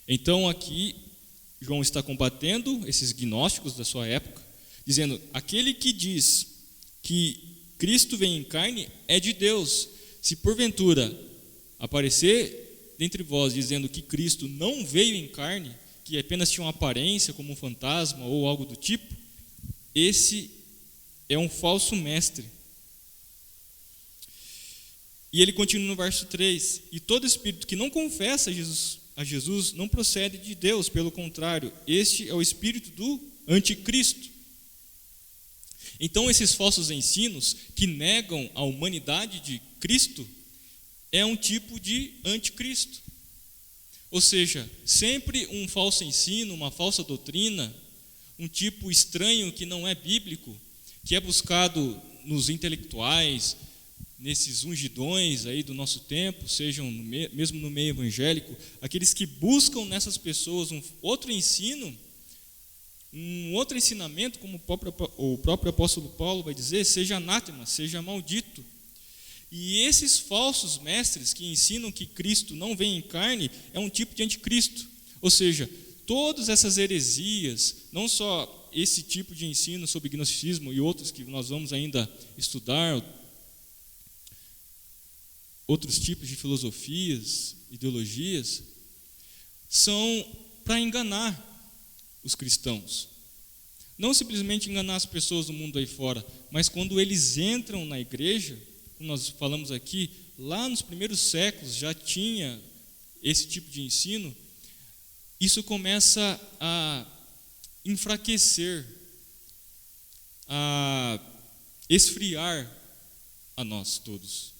Então aqui João está combatendo esses gnósticos da sua época, dizendo: aquele que diz que Cristo vem em carne é de Deus. Se porventura aparecer dentre vós dizendo que Cristo não veio em carne, que apenas tinha uma aparência como um fantasma ou algo do tipo, esse é um falso mestre. E ele continua no verso 3: E todo espírito que não confessa Jesus a Jesus não procede de Deus, pelo contrário, este é o espírito do anticristo. Então, esses falsos ensinos que negam a humanidade de Cristo é um tipo de anticristo. Ou seja, sempre um falso ensino, uma falsa doutrina, um tipo estranho que não é bíblico, que é buscado nos intelectuais, nesses ungidões aí do nosso tempo, sejam mesmo no meio evangélico, aqueles que buscam nessas pessoas um outro ensino, um outro ensinamento, como o próprio apóstolo Paulo vai dizer, seja anátema, seja maldito. E esses falsos mestres que ensinam que Cristo não vem em carne é um tipo de anticristo. Ou seja, todas essas heresias, não só esse tipo de ensino sobre gnosticismo e outros que nós vamos ainda estudar, outros tipos de filosofias, ideologias, são para enganar os cristãos. Não simplesmente enganar as pessoas do mundo aí fora, mas quando eles entram na igreja, como nós falamos aqui, lá nos primeiros séculos já tinha esse tipo de ensino, isso começa a enfraquecer, a esfriar a nós todos.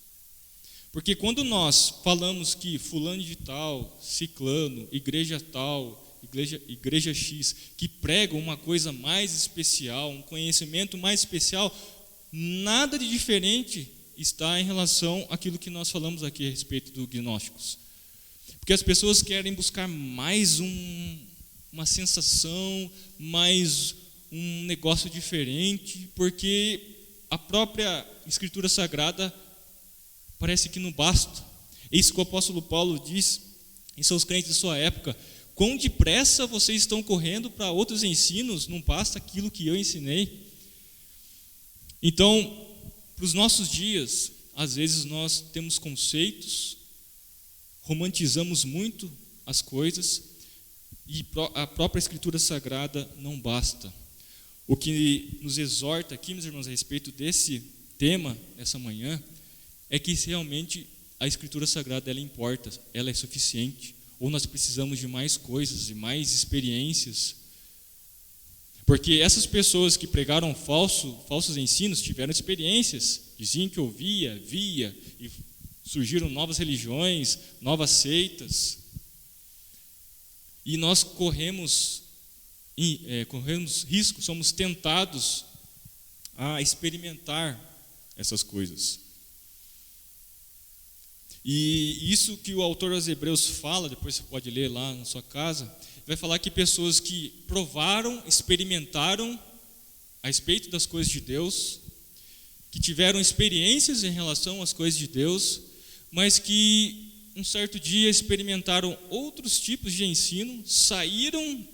Porque quando nós falamos que fulano de tal, ciclano, igreja tal, igreja X, que pregam uma coisa mais especial, um conhecimento mais especial, nada de diferente está em relação àquilo que nós falamos aqui a respeito dos gnósticos. Porque as pessoas querem buscar mais uma sensação, mais um negócio diferente, porque a própria Escritura Sagrada parece que não basta. É isso que o apóstolo Paulo diz em seus crentes de sua época: quão depressa vocês estão correndo para outros ensinos, não basta aquilo que eu ensinei. Então, para os nossos dias, às vezes nós temos conceitos, romantizamos muito as coisas e a própria Escritura Sagrada não basta. O que nos exorta aqui, meus irmãos, a respeito desse tema, essa manhã, é que realmente a Escritura Sagrada ela importa, ela é suficiente, ou nós precisamos de mais coisas, de mais experiências. Porque essas pessoas que pregaram falsos ensinos tiveram experiências, diziam que via, e surgiram novas religiões, novas seitas. E nós corremos risco, somos tentados a experimentar essas coisas. E isso que o autor aos Hebreus fala, depois você pode ler lá na sua casa, vai falar que pessoas que provaram, experimentaram a respeito das coisas de Deus, que tiveram experiências em relação às coisas de Deus, mas que um certo dia experimentaram outros tipos de ensino, saíram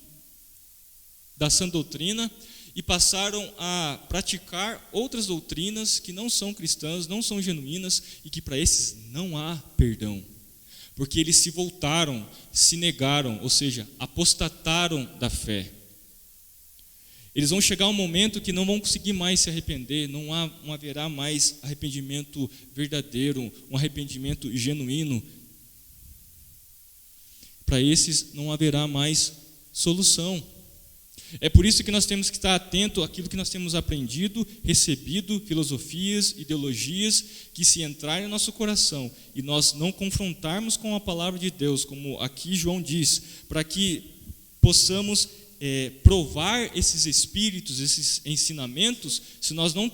da sã doutrina e passaram a praticar outras doutrinas que não são cristãs, não são genuínas e que para esses não há perdão. Porque eles se voltaram, se negaram, ou seja, apostataram da fé. Eles vão chegar um momento que não vão conseguir mais se arrepender, não haverá mais arrependimento verdadeiro, um arrependimento genuíno. Para esses não haverá mais solução. É por isso que nós temos que estar atento àquilo que nós temos aprendido, recebido, filosofias, ideologias, que se entrarem no nosso coração e nós não confrontarmos com a palavra de Deus, como aqui João diz, para que possamos provar esses espíritos, esses ensinamentos, se nós não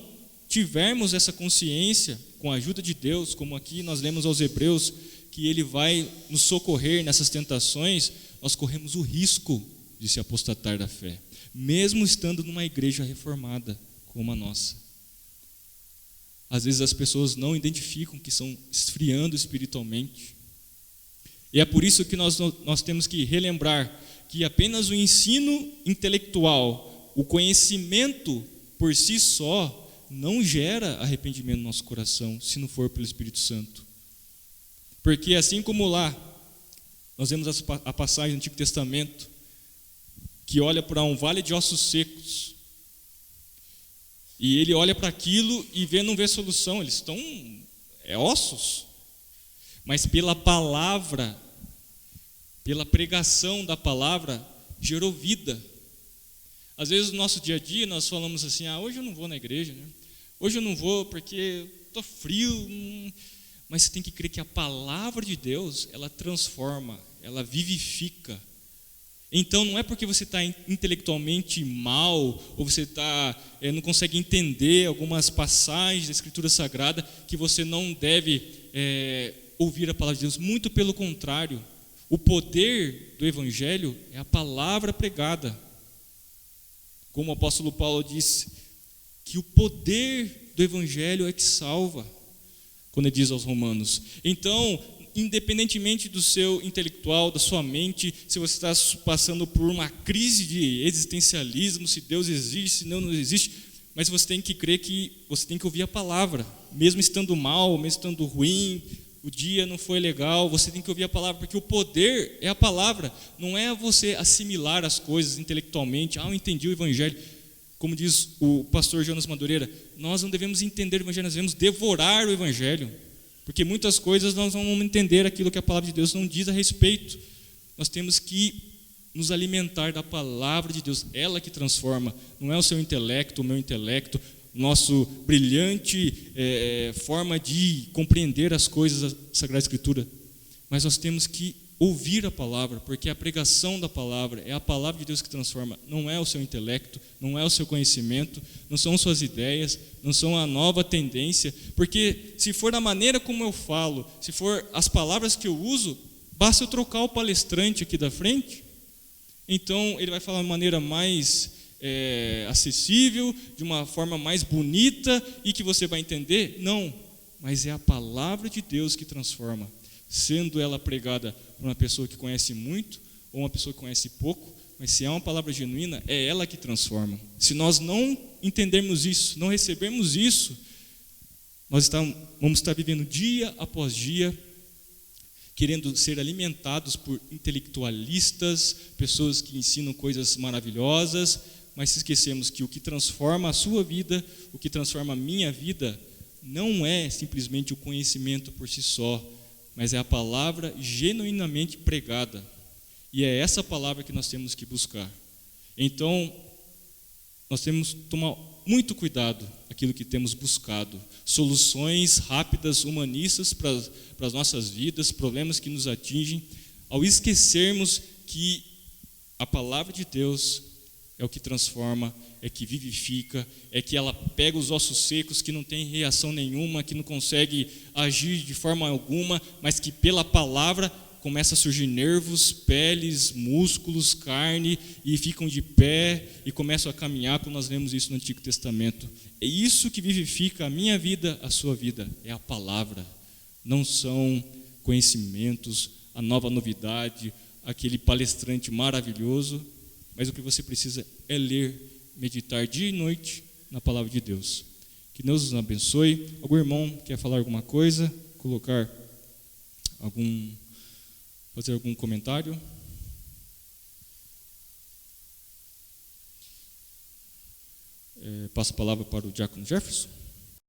tivermos essa consciência, com a ajuda de Deus, como aqui nós lemos aos Hebreus, que Ele vai nos socorrer nessas tentações, nós corremos o risco de se apostatar da fé, mesmo estando numa igreja reformada como a nossa. Às vezes as pessoas não identificam que estão esfriando espiritualmente. E é por isso que nós temos que relembrar que apenas o ensino intelectual, o conhecimento por si só, não gera arrependimento no nosso coração, se não for pelo Espírito Santo. Porque assim como lá, nós vemos a passagem do Antigo Testamento, que olha para um vale de ossos secos, e ele olha para aquilo e não vê solução, eles estão, ossos, mas pela palavra pela pregação da palavra, gerou vida. Às vezes no nosso dia a dia nós falamos assim, hoje eu não vou na igreja, né? Hoje eu não vou porque estou frio. Mas você tem que crer que a palavra de Deus, ela transforma, ela vivifica. Então não é porque você está intelectualmente mal, ou você não consegue entender algumas passagens da Escritura Sagrada, que você não deve ouvir a palavra de Deus. Muito pelo contrário, o poder do Evangelho é a palavra pregada. Como o apóstolo Paulo disse, que o poder do Evangelho é que salva, quando ele diz aos Romanos. Então, independentemente do seu intelectual, da sua mente, se você está passando por uma crise de existencialismo, se Deus existe, se não existe, mas você tem que crer que você tem que ouvir a palavra, mesmo estando mal, mesmo estando ruim, o dia não foi legal, você tem que ouvir a palavra, porque o poder é a palavra, não é você assimilar as coisas intelectualmente. Eu entendi o Evangelho. Como diz o pastor Jonas Madureira, nós não devemos entender o Evangelho, nós devemos devorar o Evangelho, porque muitas coisas nós não vamos entender aquilo que a palavra de Deus não diz a respeito. Nós temos que nos alimentar da palavra de Deus, ela que transforma, não é o seu intelecto, o meu intelecto, nosso brilhante forma de compreender as coisas da Sagrada Escritura, mas nós temos que ouvir a palavra, porque a pregação da palavra é a palavra de Deus que transforma, não é o seu intelecto, não é o seu conhecimento, não são suas ideias, não são a nova tendência, porque se for da maneira como eu falo, se for as palavras que eu uso, basta eu trocar o palestrante aqui da frente, então ele vai falar de maneira mais acessível, de uma forma mais bonita e que você vai entender. Não, mas é a palavra de Deus que transforma, sendo ela pregada por uma pessoa que conhece muito ou uma pessoa que conhece pouco, mas se é uma palavra genuína, é ela que transforma. Se nós não entendermos isso, não recebermos isso, nós vamos estar vivendo dia após dia querendo ser alimentados por intelectualistas, pessoas que ensinam coisas maravilhosas, mas se esquecemos que o que transforma a sua vida, o que transforma a minha vida, não é simplesmente o conhecimento por si só, mas é a palavra genuinamente pregada. E é essa palavra que nós temos que buscar. Então, nós temos que tomar muito cuidado aquilo que temos buscado. Soluções rápidas, humanistas para as nossas vidas, problemas que nos atingem, ao esquecermos que a palavra de Deus é o que transforma, é que vivifica, é que ela pega os ossos secos que não tem reação nenhuma, que não consegue agir de forma alguma, mas que pela palavra começa a surgir nervos, peles, músculos, carne, e ficam de pé e começam a caminhar, como nós vemos isso no Antigo Testamento. É isso que vivifica a minha vida, a sua vida, é a palavra. Não são conhecimentos, a nova novidade, aquele palestrante maravilhoso, mas o que você precisa é ler, meditar dia e noite na palavra de Deus. Que Deus nos abençoe. Algum irmão quer falar alguma coisa? Fazer algum comentário? Passo a palavra para o diácono Jefferson.